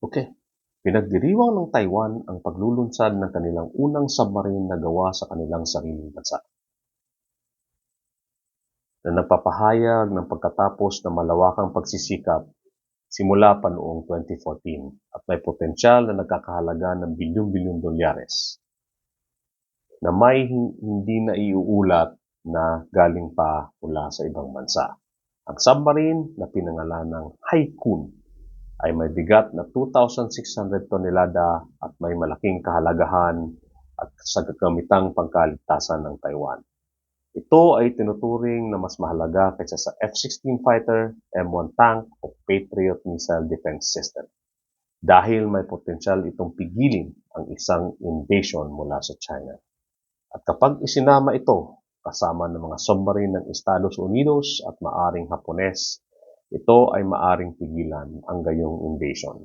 Okay. Pinagdiriwang ng Taiwan ang paglulunsad ng kanilang unang submarine na gawa sa kanilang sariling bansa, na nagpapahayag ng pagkatapos ng malawakang pagsisikap simula pa noong 2014 at may potensyal na nagkakahalaga ng bilyon-bilyong dolyares na may hindi naiuulat na galing pa mula sa ibang bansa. Ang submarine na pinangalan ng Haikun ay may bigat na 2,600 tonelada at may malaking kahalagahan at sa gagamitang pangkaligtasan ng Taiwan. Ito ay tinuturing na mas mahalaga kaysa sa F-16 fighter, M1 tank o Patriot missile defense system dahil may potensyal itong pigilin ang isang invasion mula sa China. At kapag isinama ito kasama ng mga submarine ng Estados Unidos at maaring Hapones, ito ay maaring pigilan ang gayong invasion.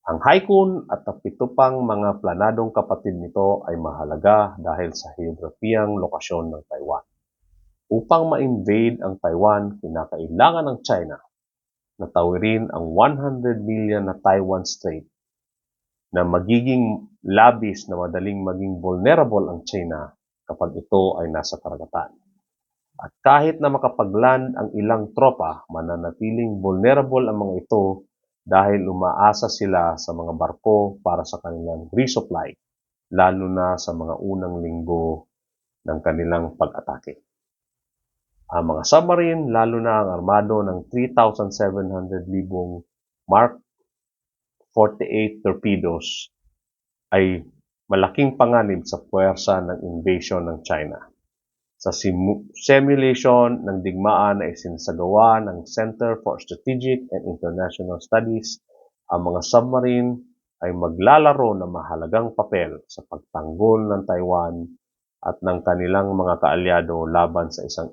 Ang Haikun at ang 7 pang mga planadong kapatid nito ay mahalaga dahil sa heograpiyang lokasyon ng Taiwan. Upang ma-invade ang Taiwan, kinakailangan ng China na tawirin ang 100 milya na Taiwan Strait na magiging labis na madaling maging vulnerable ang China kapag ito ay nasa karagatan. At kahit na makapagland ang ilang tropa, mananatiling vulnerable ang mga ito dahil umaasa sila sa mga barko para sa kanilang resupply, lalo na sa mga unang linggo ng kanilang pag-atake. Ang mga submarine, lalo na ang armado ng 3,700 libong Mark 48 torpedoes, ay malaking panganib sa puwersa ng invasion ng China. Sa simulation ng digmaan na isinasagawa ng Center for Strategic and International Studies, ang mga submarine ay maglalaro ng mahalagang papel sa pagtanggol ng Taiwan at ng kanilang mga kaalyado laban sa isang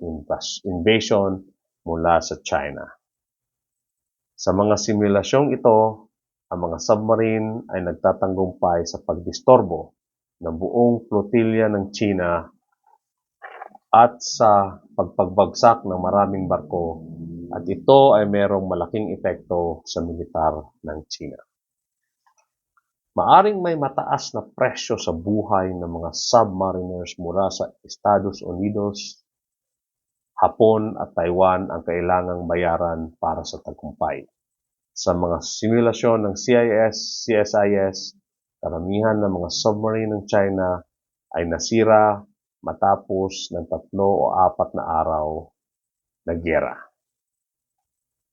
invasion mula sa China. Sa mga simulasyong ito, ang mga submarine ay nagtatagumpay sa pagdistorbo ng buong flotilya ng China at sa pagpagbagsak ng maraming barko, at ito ay mayroong malaking epekto sa militar ng China. Maaring may mataas na presyo sa buhay ng mga submariners mula sa Estados Unidos, Hapon at Taiwan ang kailangang bayaran para sa tagumpay. Sa mga simulasyon ng CSIS, karamihan ng mga submarine ng China ay nasira matapos ng 3 o 4 na araw na giyera.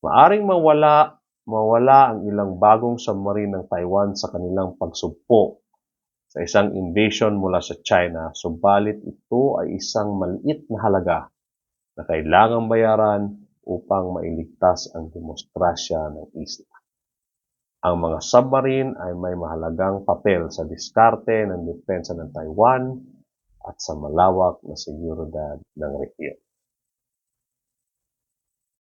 Maaring mawala ang ilang bagong submarine ng Taiwan sa kanilang pagsugpo sa isang invasion mula sa China, subalit ito ay isang maliit na halaga na kailangang bayaran upang mailigtas ang demokrasya ng isla. Ang mga submarine ay may mahalagang papel sa diskarte ng depensa ng Taiwan at sa malawak na seguridad ng rehiyon.